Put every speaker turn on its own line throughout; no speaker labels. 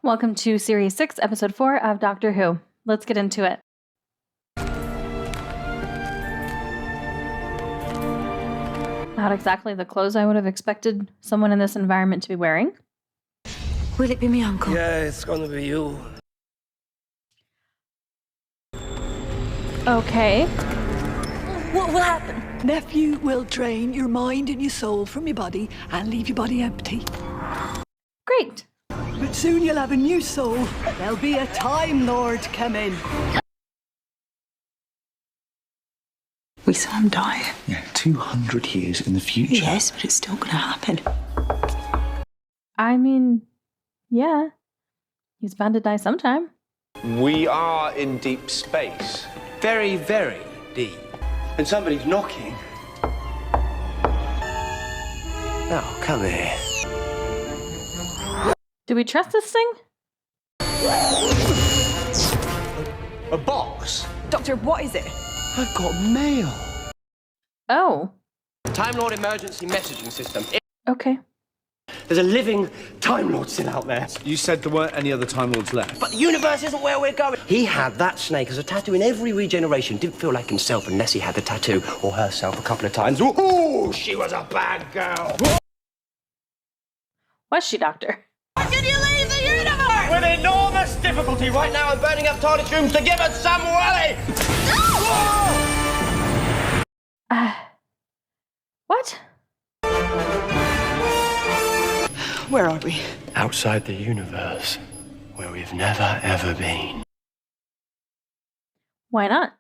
Welcome to Series 6, Episode 4 of Doctor Who. Let's get into it. Not exactly the clothes I would have expected someone in this environment to be wearing.
Will it be me, Uncle?
Yeah, it's gonna be you.
Okay.
What will happen?
Nephew will drain your mind and your soul from your body and leave your body empty.
Great.
But soon you'll have a new soul. There'll be a Time Lord coming.
We saw him die.
Yeah, 200 years in the future.
Yes, but it's still going to happen.
I mean, yeah. He's bound to die sometime.
We are in deep space. Very, very deep. And somebody's knocking. Now, come here.
Do we trust this thing?
A box?
Doctor, what is it?
I've got mail.
Oh,
Time Lord emergency messaging system.
okay.
There's a living Time Lord still out there.
You said there weren't any other Time Lords left.
But the universe isn't where we're going. He had that snake as a tattoo in every regeneration. Didn't feel like himself unless he had the tattoo, or herself a couple of times. Ooh, she was a bad girl.
Was she, Doctor?
Can you leave the universe? With enormous difficulty. Right now I'm burning up TARDIS rooms to give us some Wally.
What?
Where are we?
Outside the universe, where we've never, ever been.
Why not?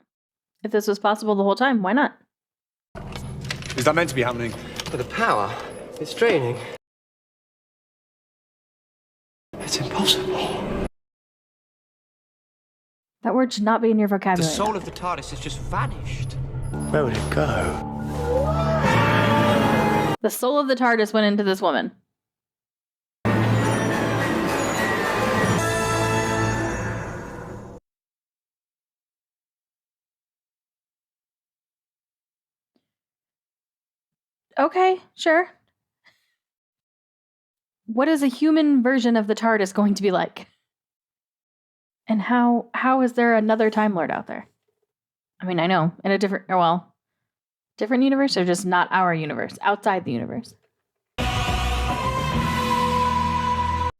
If this was possible the whole time, why not?
Is that meant to be happening?
But the power, it's draining. It's impossible.
That word should not be in your
The
vocabulary.
soul of the TARDIS has just vanished. Where would it go?
The soul of the TARDIS went into this woman. Okay, sure. What is a human version of the TARDIS going to be like? And how is there another Time Lord out there? I mean, I know, in a different universe, or just not our universe, outside the universe.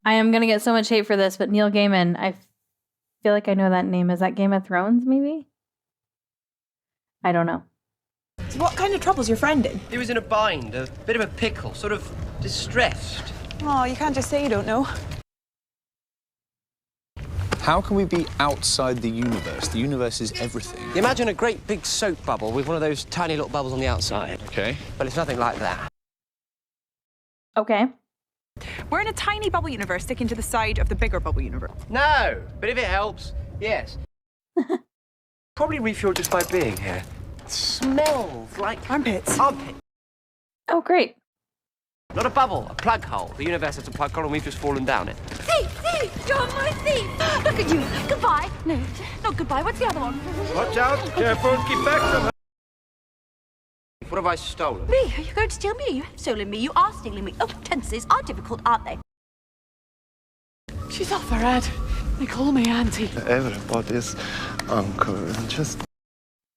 I am going to get so much hate for this, but Neil Gaiman, I feel like I know that name. Is that Game of Thrones, maybe? I don't know.
What kind of trouble's your friend in?
He was in a bind, a bit of a pickle, sort of distressed.
Oh, you can't just say you don't know.
How can we be outside the universe? The universe is everything.
Imagine a great big soap bubble with one of those tiny little bubbles on the outside.
Okay.
But it's nothing like that.
Okay.
We're in a tiny bubble universe sticking to the side of the bigger bubble universe.
No, but if it helps, yes. Probably refuel just by being here. It smells like
Armpits.
armpit.
Oh, great.
Not a bubble, a plug hole. The universe has a plug hole and we've just fallen down it.
Thief! You're my thief! Look at you! Goodbye! No, not goodbye. What's the other one?
Watch out, careful, keep back from her. What have I stolen?
Me? Are you going to steal me? You have stolen me. You are stealing me. Oh, tenses are difficult, aren't they?
She's off her head. They call me Auntie.
Everybody's uncle. Just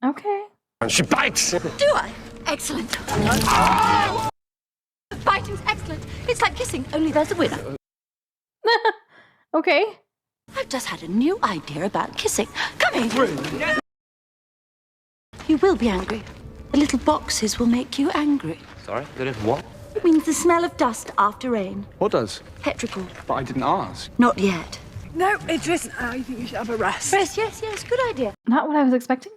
Okay.
And she bites!
Do I? Excellent. Biting's excellent. It's like kissing, only there's a winner.
Okay.
I've just had a new idea about kissing. Come in. You will be angry. The little boxes will make you angry.
Sorry, the little what?
It means the smell of dust after rain.
What does?
Petrichor.
But I didn't ask.
Not yet.
No, listen, I think you should have a rest.
Yes, good idea.
Not what I was expecting.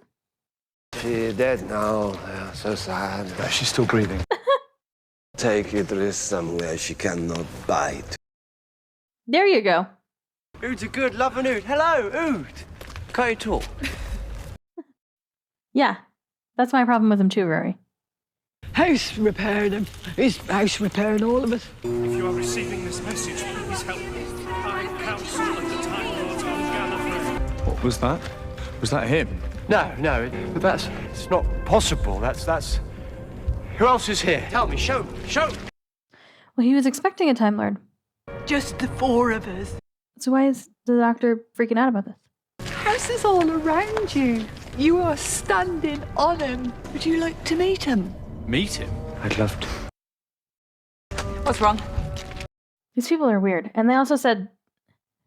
She's dead now. Yeah, so sad.
She's still breathing.
Take it to somewhere she cannot bite.
There you go.
Ood's a good loving Ood. Hello, Ood. Can't you talk?
Yeah. That's my problem with him too, Rory.
House repairing him. He's house repairing all of us.
If you are receiving this message, please help me. I, Council of the Time Lords on Gallifrey.
What was that? Was that him?
No, but it's not possible. That's... Who else is here? Tell me, show me.
Well, he was expecting a Time Lord.
Just the four of us.
So why is the Doctor freaking out about this?
House is all around you. You are standing on him. Would you like to meet him?
Meet him?
I'd love to.
What's wrong?
These people are weird. And they also said,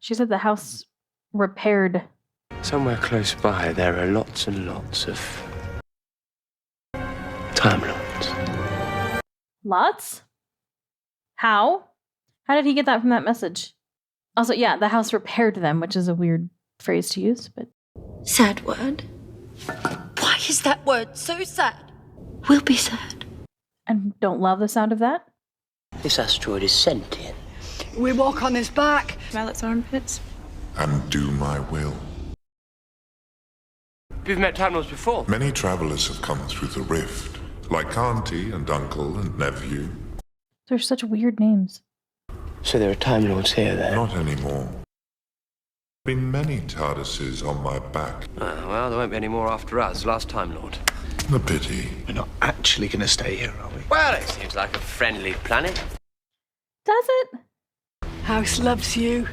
she said the house repaired.
Somewhere close by, there are lots and lots of Time Lords.
Lots? How? How did he get that from that message? Also, yeah, the house repaired them, which is a weird phrase to use, but...
Sad word. Why is that word so sad? We'll be sad.
And don't love the sound of that?
This asteroid is sentient.
We walk on his back.
Smell its armpits.
And do my will.
We've met Time Lords before.
Many travelers have come through the rift, like auntie and uncle and nephew.
They're such weird names.
So there are Time Lords here, then?
Not anymore. Been many TARDISes on my back.
Well, there won't be any more after us. Last Time Lord.
A pity.
We're not actually going to stay here, are we?
Well, it seems like a friendly planet.
Does it?
House loves you.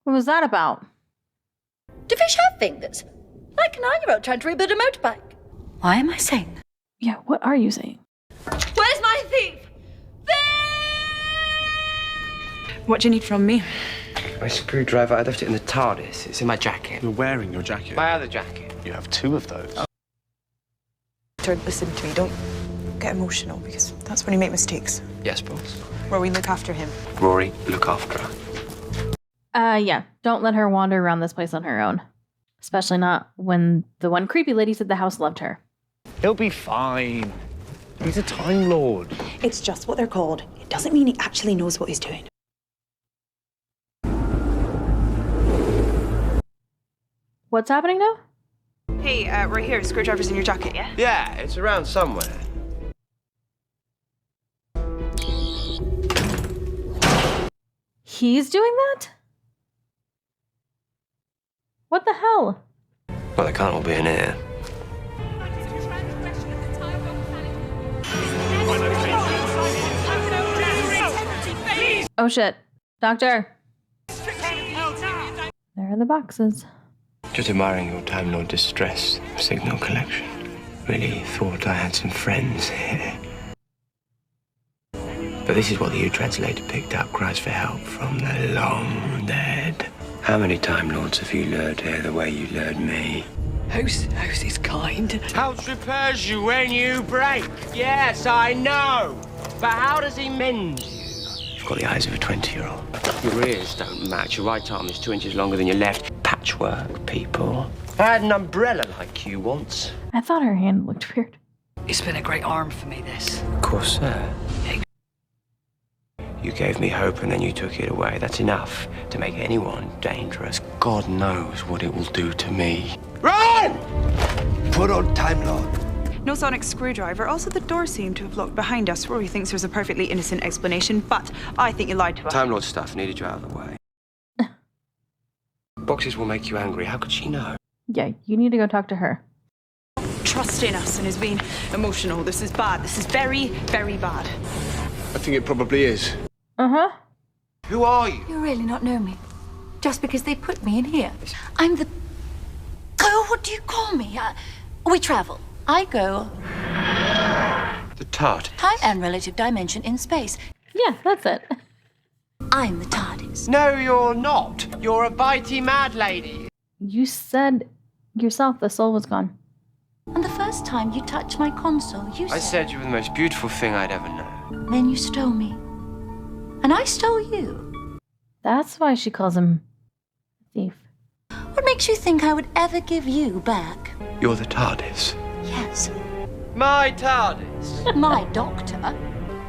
What was that about?
Do fish have fingers? Like a 9-year-old trying to rebuild a motorbike. Why am I saying that?
Yeah, what are you saying?
Where's my thief?
What do you need from me?
My screwdriver, I left it in the TARDIS. It's in my jacket.
You're wearing your jacket.
My other jacket.
You have two of those.
Don't listen to me. Don't get emotional, because that's when you make mistakes.
Yes, boss.
Rory, look after him.
Rory, look after her.
Yeah, don't let her wander around this place on her own. Especially not when the one creepy lady said the house loved her.
He'll be fine. He's a Time Lord.
It's just what they're called. It doesn't mean he actually knows what he's doing.
What's happening now?
Hey, we're here. Screwdriver's in your jacket, yeah?
Yeah, it's around somewhere.
He's doing that? What the hell?
Well, they can't all be in here.
Oh shit. Doctor. There are the boxes.
Just admiring your Time Lord distress signal collection. Really thought I had some friends here. But this is what the U-translator picked up. Cries for help from the long dead. How many Time Lords have you lured here the way you lured me?
House is kind.
House repairs you when you break. Yes, I know. But how does he mend you? You've got the eyes of a 20-year-old. Your ears don't match. Your right arm is 2 inches longer than your left. Patchwork, people. I had an umbrella like you once.
I thought her hand looked weird.
It's been a great arm for me, this.
Of course, sir. You gave me hope and then you took it away. That's enough to make anyone dangerous. God knows what it will do to me. Run!
Put on Time Lord.
No sonic screwdriver. Also, the door seemed to have locked behind us. Rory thinks there's a perfectly innocent explanation, but I think you lied to us.
Time Lord stuff needed you out of the way. Boxes will make you angry. How could she know?
Yeah, you need to go talk to her.
Trust in us and is being emotional. This is bad. This is very, very bad.
I think it probably is.
Uh-huh.
Who are you?
You really not know me? Just because they put me in here. I'm the... Oh, what do you call me? We travel. I go
The tart.
time and relative dimension in space.
Yeah, that's it.
I'm the TARDIS.
No, you're not. You're a bitey mad lady.
You said yourself the soul was gone.
And the first time you touched my console, you
I said you were the most beautiful thing I'd ever known.
Then you stole me. And I stole you.
That's why she calls him thief.
What makes you think I would ever give you back?
You're the TARDIS.
Yes.
My TARDIS.
My doctor.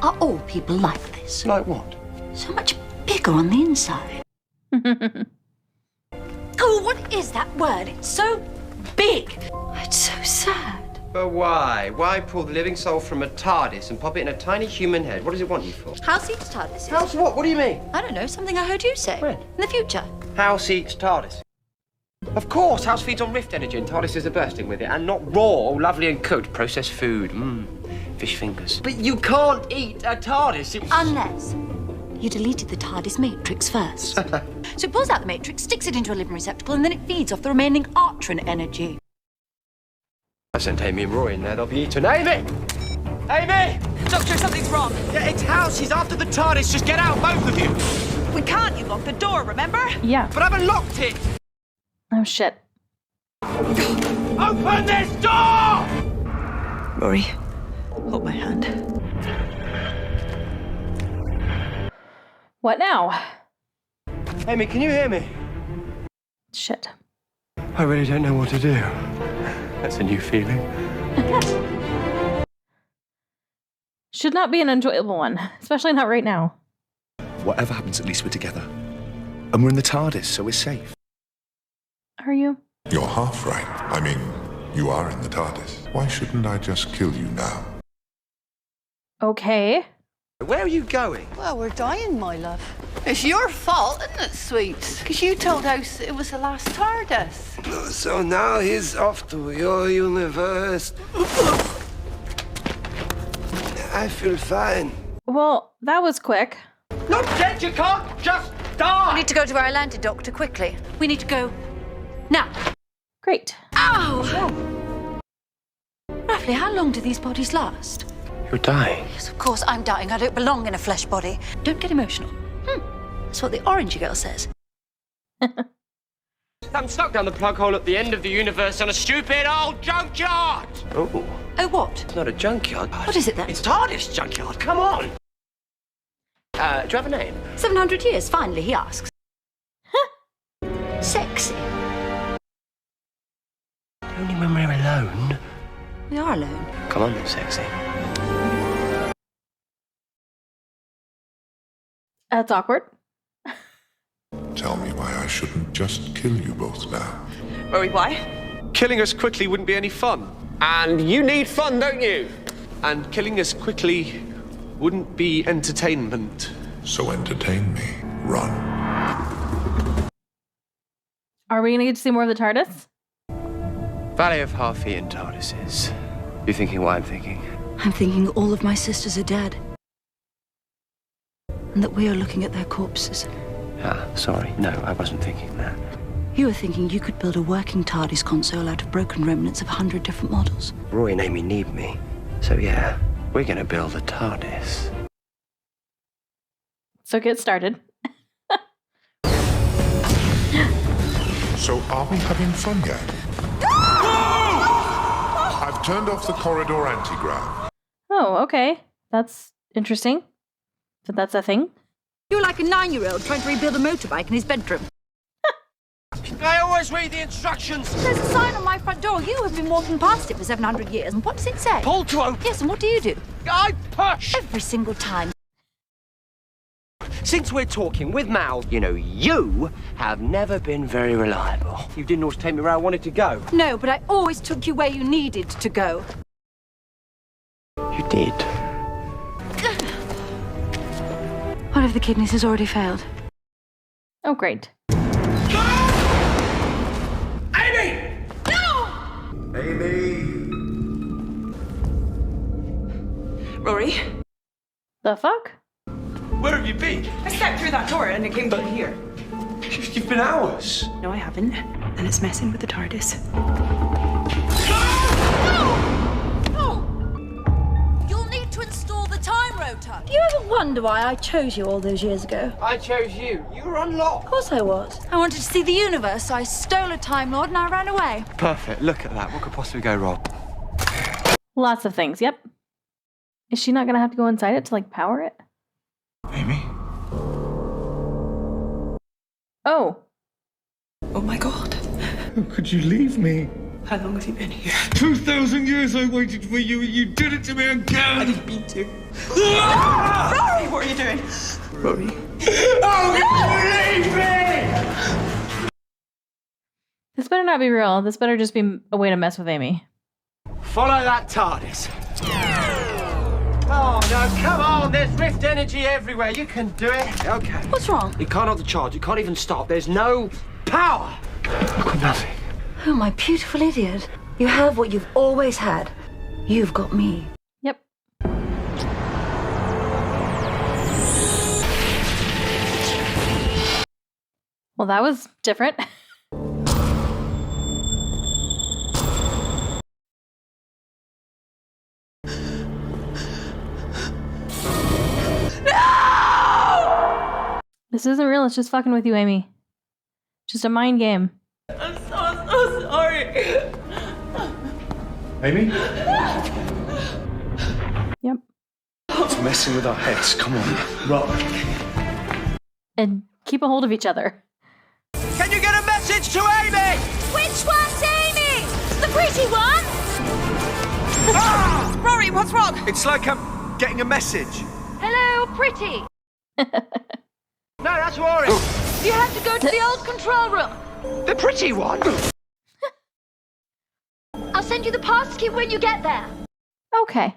Are all people like this?
Like what?
So much bigger on the inside. Oh, what is that word? It's so big. It's so sad.
But why? Why pull the living soul from a TARDIS and pop it in a tiny human head? What does it want you for?
House eats TARDIS.
House what? What do you mean?
I don't know, something I heard you say.
When?
In the future.
House eats TARDIS. Of course, House feeds on rift energy and TARDIS is bursting with it. And not raw, lovely and cooked processed food. Fish fingers. But you can't eat a TARDIS.
Unless you deleted the TARDIS matrix first. So it pulls out the matrix, sticks it into a living receptacle, and then it feeds off the remaining Artron energy.
I sent Amy and Roy in there. They'll be eaten. Amy! Amy!
Doctor, something's wrong.
Yeah, it's House. He's after the TARDIS. Just get out, both of you.
We can't. You locked the door, remember?
Yeah.
But I haven't locked it.
Oh, shit.
Open this door!
Rory, hold my hand.
What now?
Amy, can you hear me?
Shit.
I really don't know what to do. That's a new feeling.
Should not be an enjoyable one, especially not right now.
Whatever happens, at least we're together. And we're in the TARDIS, so we're safe.
Are you?
You're half right. I mean, you are in the TARDIS. Why shouldn't I just kill you now?
Okay.
Where are you going?
Well, we're dying, my love. It's your fault, isn't it, sweets? Because you told House it was the last TARDIS.
So now he's off to your universe. I feel fine.
Well, that was quick.
Not dead, you can't just die!
We need to go to our landing, Doctor, quickly. We need to go now.
Great.
Ow! Roughly, how long do these bodies last?
You're dying.
Yes, of course, I'm dying. I don't belong in a flesh body. Don't get emotional. That's what the orange girl says.
I'm stuck down the plug hole at the end of the universe on a stupid old junkyard! Oh.
Oh, what?
It's not a junkyard.
What is it then?
It's TARDIS junkyard, come on! Do you have a name?
700 years, finally, he asks. Sexy.
Only when we're alone.
We are alone.
Come on, then, sexy.
That's awkward.
Tell me why I shouldn't just kill you both now.
Rory, why?
Killing us quickly wouldn't be any fun.
And you need fun, don't you?
And killing us quickly wouldn't be entertainment.
So entertain me. Run.
Are we going to get to see more of the TARDIS?
Valley of half-eaten TARDISes. You're thinking what I'm thinking?
I'm thinking all of my sisters are dead. And that we are looking at their corpses.
Ah, sorry. No, I wasn't thinking that.
You were thinking you could build a working TARDIS console out of broken remnants of 100 different models.
Roy and Amy need me. So yeah, we're gonna build a TARDIS.
So get started.
So are we having fun yet? I've turned off the corridor anti-grav.
Oh, okay. That's interesting. But that's a thing.
You're like a 9-year-old trying to rebuild a motorbike in his bedroom.
I always read the instructions.
There's a sign on my front door. You have been walking past it for 700 years. And what does it say?
Pull to open.
Yes, and what do you do?
I push.
Every single time.
Since we're talking with Mal, you know, you have never been very reliable. You didn't always take me where I wanted to go.
No, but I always took you where you needed to go.
You did.
One of the kidneys has already failed.
Oh, great.
Amy!
No!
Amy!
Rory?
The fuck?
Where have you been?
I stepped through that door and it came through here.
You've been hours.
No, I haven't. And it's messing with the TARDIS.
You'll need to install the time rotor. Do you ever wonder why I chose you all those years ago?
I chose you. You were unlocked.
Of course I was. I wanted to see the universe, so I stole a Time Lord and I ran away.
Perfect. Look at that. What could possibly go wrong?
Lots of things, yep. Is she not going to have to go inside it to, like, power it?
Amy?
Oh.
Oh my god.
How could you leave me?
How long have you been here?
2,000 years I waited for you and you did it to me again!
I didn't mean to. Rory, what are you doing? Rory.
Oh, you leave me!
This better not be real. This better just be a way to mess with Amy.
Follow that TARDIS. Oh, no, come on. There's rift energy everywhere. You can do it. Okay.
What's wrong?
You can't hold the charge. You can't even stop. There's no power. I've got nothing.
Oh, my beautiful idiot. You have what you've always had. You've got me.
Yep. Well, that was different.
No!
This isn't real. It's just fucking with you, Amy. Just a mind game.
I'm so sorry.
Amy?
Yep.
It's messing with our heads. Come on. Rob.
And keep a hold of each other.
Can you get a message to Amy?
Which one's Amy? The pretty one?
Ah!
Rory, what's wrong?
It's like I'm getting a message.
Hello, pretty.
No, that's Rory.
You have to go to the old control room.
The pretty one.
I'll send you the passkey when you get there.
Okay.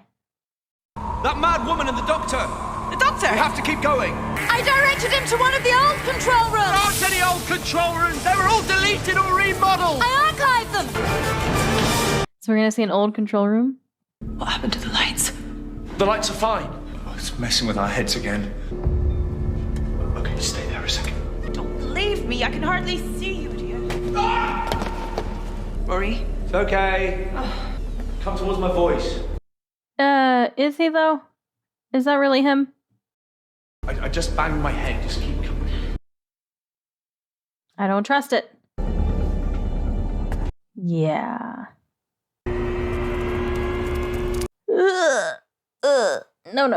That mad woman and the doctor.
The doctor!
We have to keep going.
I directed him to one of the old control
There
rooms.
aren't any old control rooms. They were all deleted or remodeled.
I archived them.
So we're gonna see an old control room.
What happened to the lights?
The lights are fine. Oh, it's messing with our heads again. Okay, stay there a second.
Don't leave me. I can hardly see you, dear. Rory?
It's okay. Come towards my voice.
Is he though? Is that really him?
I just banged my head. Just keep coming.
I don't trust it. Yeah. No.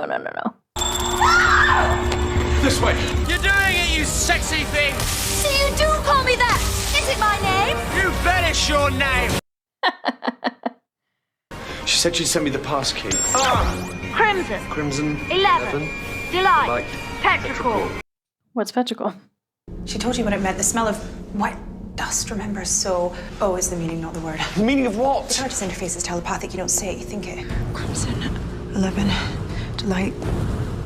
This way.
You're doing it, you sexy thing.
So you do call me that. Is it my name?
You bet it's your name.
She said she'd send me the passkey.
Crimson.
Crimson.
11. Delight. Petrichor.
What's petrichor?
She told you what it meant. The smell of wet dust, remember? So, O is the meaning, not the word.
The meaning of what?
The TARDIS interface is telepathic. You don't say it, you think it. Crimson. 11. Delight.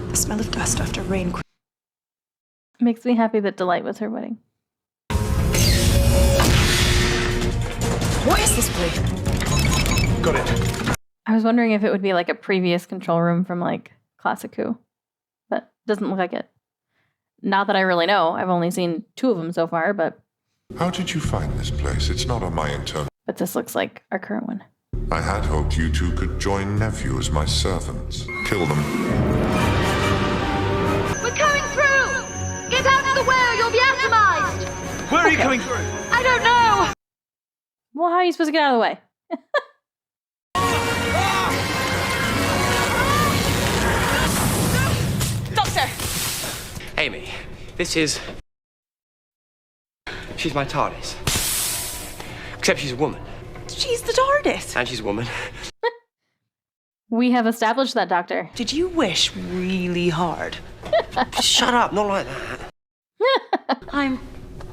The smell of dust after rain.
Makes me happy that Delight was her wedding.
What is this place?
Got it.
I was wondering if it would be like a previous control room from like Classic Who, but doesn't look like it. Not that I really know. I've only seen 2 of them so far, but
How did you find this place? It's not on my internal.
this looks like our current one.
I had hoped you two could join nephew as my servants. Kill them.
We're coming through. Get out of the way or you'll be atomized.
Where are you coming through?
I don't know.
Well, how are you supposed to get out of the way?
Doctor!
Amy, this is... She's my TARDIS. Except she's a woman.
She's the TARDIS!
And she's a woman.
We have established that, Doctor.
Did you wish really hard?
Shut up, not like that.
I'm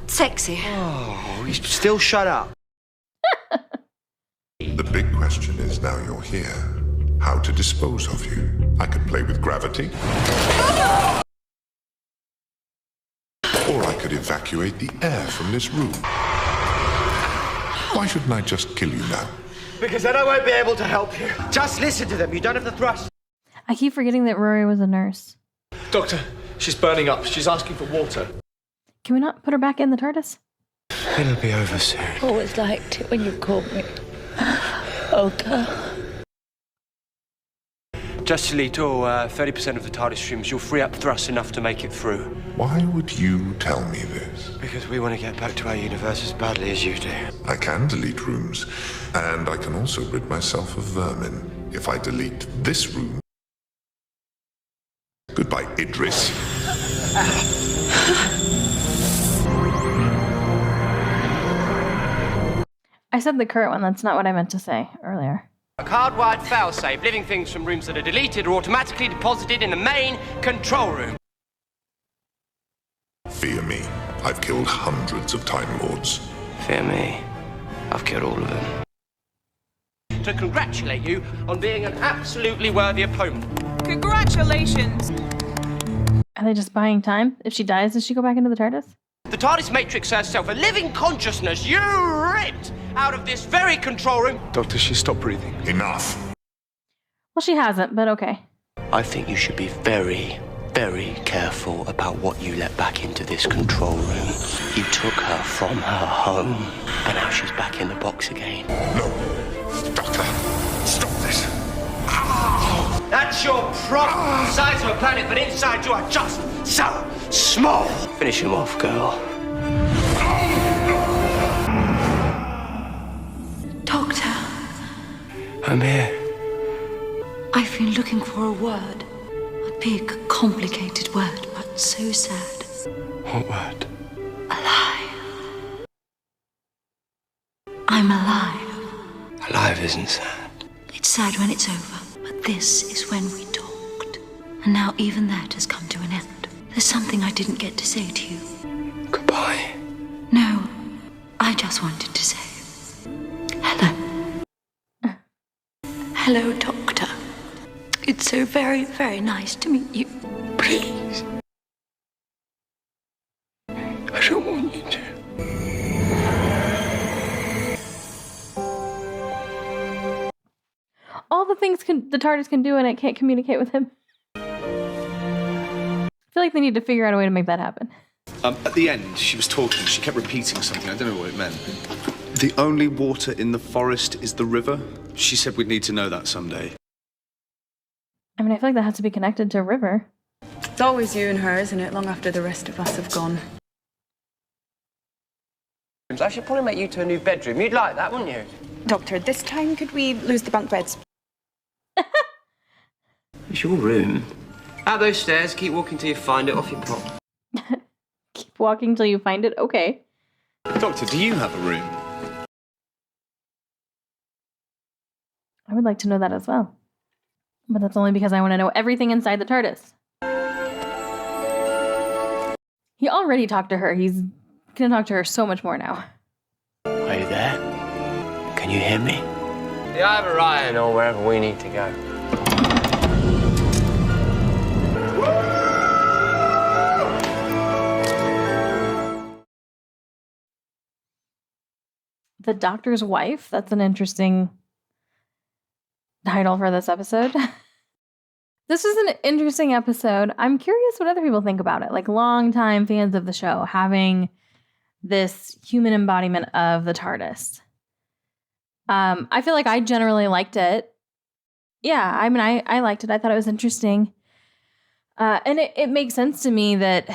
sexy.
Oh, you still shut up.
The big question is now you're here. How to dispose of you? I could play with gravity. Or I could evacuate the air from this room. Why shouldn't I just kill you now?
Because then I won't be able to help you. Just listen to them. You don't have the thrust.
I keep forgetting that Rory was a nurse.
Doctor, she's burning up. She's asking for water.
Can we not put her back in the TARDIS?
It'll be over soon.
Always liked it when you called me Olga.
Just delete all 30% of the TARDIS streams. You'll free up thrust enough to make it through.
Why would you tell me this?
Because we want to get back to our universe as badly as you do.
I can delete rooms, and I can also rid myself of vermin. If I delete this room... Goodbye, Idris.
I said the current one. That's not what I meant to say earlier.
A hardwired failsafe. Living things from rooms that are deleted are automatically deposited in the main control room.
Fear me. I've killed hundreds of Time Lords.
Fear me. I've killed all of them. To congratulate you on being an absolutely worthy opponent.
Congratulations!
Are they just buying time? If she dies, does she go back into the TARDIS?
The TARDIS Matrix herself, a living consciousness, you ripped out of this very control room.
Doctor, she stopped breathing.
Enough.
Well, she hasn't, but okay.
I think you should be very, very careful about what you let back into this control room. You took her from her home, and now she's back in the box again.
No. Doctor, stop this.
That's your problem. Size of a planet, but inside you are just so small. Finish him off, girl.
Doctor,
I'm here.
I've been looking for a word. A big, complicated word, but so sad.
What word?
Alive. I'm alive.
Alive isn't sad.
It's sad when it's over, but this is when we talked. And now even that has come to an end. There's something I didn't get to say to you.
Goodbye.
No, I just wanted to say hello. Hello, Doctor. It's so very, very nice to meet you.
Please. I don't want you to.
All the things the TARDIS can do and it can't communicate with him. I feel like they need to figure out a way to make that happen.
At the end, she was talking. She kept repeating something. I don't know what it meant. The only water in the forest is the river. She said we'd need to know that someday.
I mean, I feel like that has to be connected to a river.
It's always you and her, isn't it? Long after the rest of us have gone.
I should probably make you to a new bedroom. You'd like that, wouldn't you?
Doctor, this time could we lose the bunk beds?
It's your room. Out those stairs, keep walking till you find it, off you pop.
Keep walking till you find it? Okay.
Doctor, do you have a room?
I would like to know that as well. But that's only because I want to know everything inside the TARDIS. He already talked to her. He's going to talk to her so much more now.
Are you there? Can you hear me? Yeah, I have a Ryan or wherever we need to go.
The Doctor's Wife? That's an interesting title for this episode. This is an interesting episode. I'm curious what other people think about it. Like longtime fans of the show having this human embodiment of the TARDIS. I feel like I generally liked it. Yeah, I mean, I liked it. I thought it was interesting. And it makes sense to me that,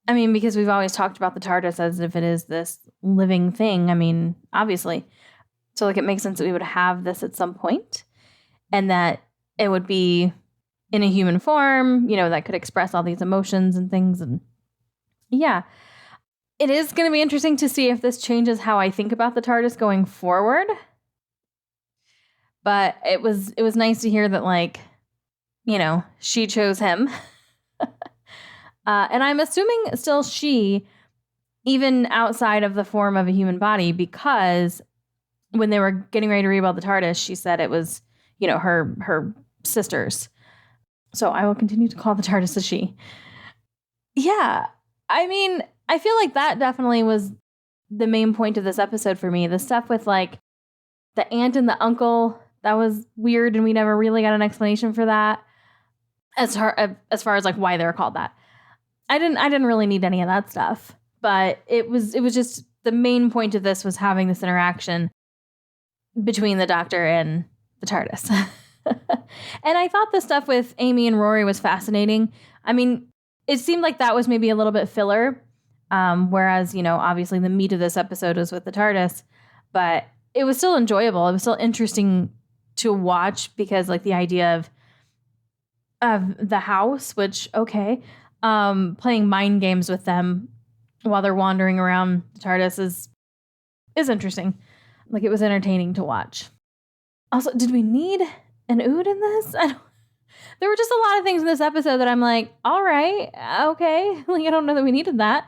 I mean, because we've always talked about the TARDIS as if it is this living thing. I mean, obviously. So, like, it makes sense that we would have this at some point and that it would be in a human form, you know, that could express all these emotions and things. And yeah, it is going to be interesting to see if this changes how I think about the TARDIS going forward. But it was nice to hear that, like, you know, she chose him. And I'm assuming still she, even outside of the form of a human body, because when they were getting ready to rebuild the TARDIS, she said it was, you know, her sisters. So I will continue to call the TARDIS a she. Yeah, I mean, I feel like that definitely was the main point of this episode for me. The stuff with, like, the aunt and the uncle, that was weird, and we never really got an explanation for that. As far as like why they were called that, I didn't really need any of that stuff. But it was just the main point of this was having this interaction between the Doctor and the TARDIS. And I thought the stuff with Amy and Rory was fascinating. I mean, it seemed like that was maybe a little bit filler, whereas, you know, obviously the meat of this episode was with the TARDIS, but it was still enjoyable. It was still interesting to watch because, like, the idea of the house, which, okay, playing mind games with them while they're wandering around the TARDIS is interesting. Like, it was entertaining to watch. Also, did we need an Ood in this? There were just a lot of things in this episode that I'm like, all right, okay. Like, I don't know that we needed that.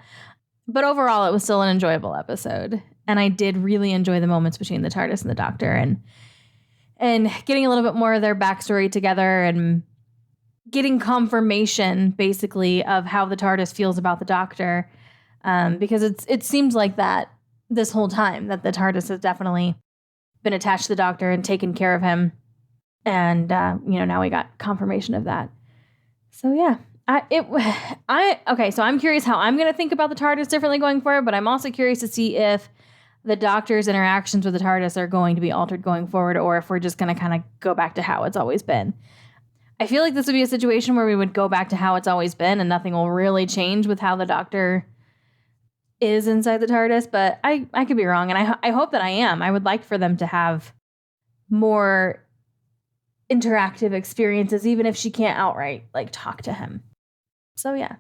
But overall, it was still an enjoyable episode. And I did really enjoy the moments between the TARDIS and the Doctor and getting a little bit more of their backstory together and getting confirmation, basically, of how the TARDIS feels about the Doctor. Because it seems like that this whole time, that the TARDIS has definitely been attached to the Doctor and taken care of him. And, you know, now we got confirmation of that. So, yeah, Okay, so I'm curious how I'm going to think about the TARDIS differently going forward, but I'm also curious to see if the Doctor's interactions with the TARDIS are going to be altered going forward, or if we're just going to kind of go back to how it's always been. I feel like this would be a situation where we would go back to how it's always been and nothing will really change with how the Doctor is inside the TARDIS, but I could be wrong, and I hope that I am. I would like for them to have more interactive experiences, even if she can't outright, like, talk to him. So, yeah.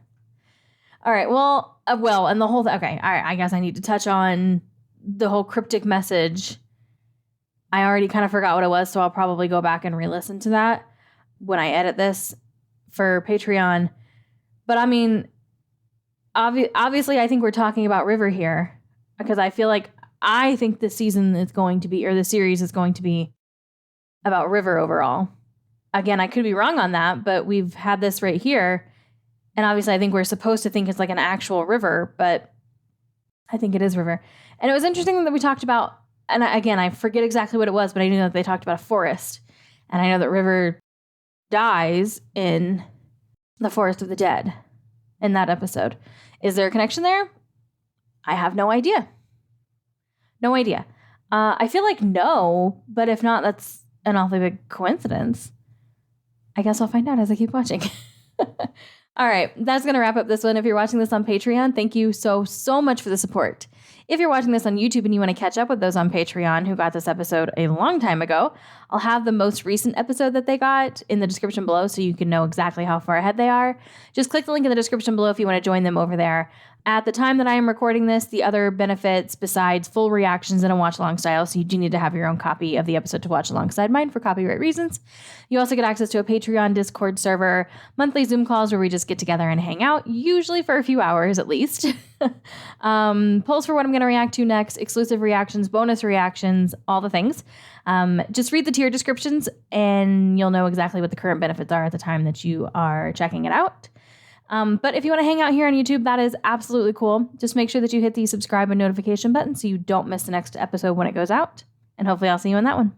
All right, well, and the whole okay, all right, I guess I need to touch on the whole cryptic message. I already kind of forgot what it was, so I'll probably go back and re-listen to that when I edit this for Patreon. But I mean, obviously, I think we're talking about River here, because I think this season is going to be, or the series is going to be about River overall. Again, I could be wrong on that, but we've had this right here. And obviously, I think we're supposed to think it's like an actual river, but I think it is River. And it was interesting that we talked about, and again, I forget exactly what it was, but I knew that they talked about a forest. And I know that River dies in the Forest of the Dead in that episode. Is there a connection there? I have no idea. No idea. I feel like no, but if not, that's an awfully big coincidence. I guess I'll find out as I keep watching. All right, that's going to wrap up this one. If you're watching this on Patreon, thank you so much for the support. If you're watching this on YouTube and you want to catch up with those on Patreon who got this episode a long time ago, I'll have the most recent episode that they got in the description below so you can know exactly how far ahead they are. Just click the link in the description below if you want to join them over there. At the time that I am recording this, the other benefits besides full reactions in a watch-along style, so you do need to have your own copy of the episode to watch alongside mine for copyright reasons. You also get access to a Patreon Discord server, monthly Zoom calls where we just get together and hang out, usually for a few hours at least. Polls for what I'm going to react to next, exclusive reactions, bonus reactions, all the things. Just read the tier descriptions and you'll know exactly what the current benefits are at the time that you are checking it out. But if you want to hang out here on YouTube, that is absolutely cool. Just make sure that you hit the subscribe and notification button so you don't miss the next episode when it goes out. And hopefully I'll see you in that one.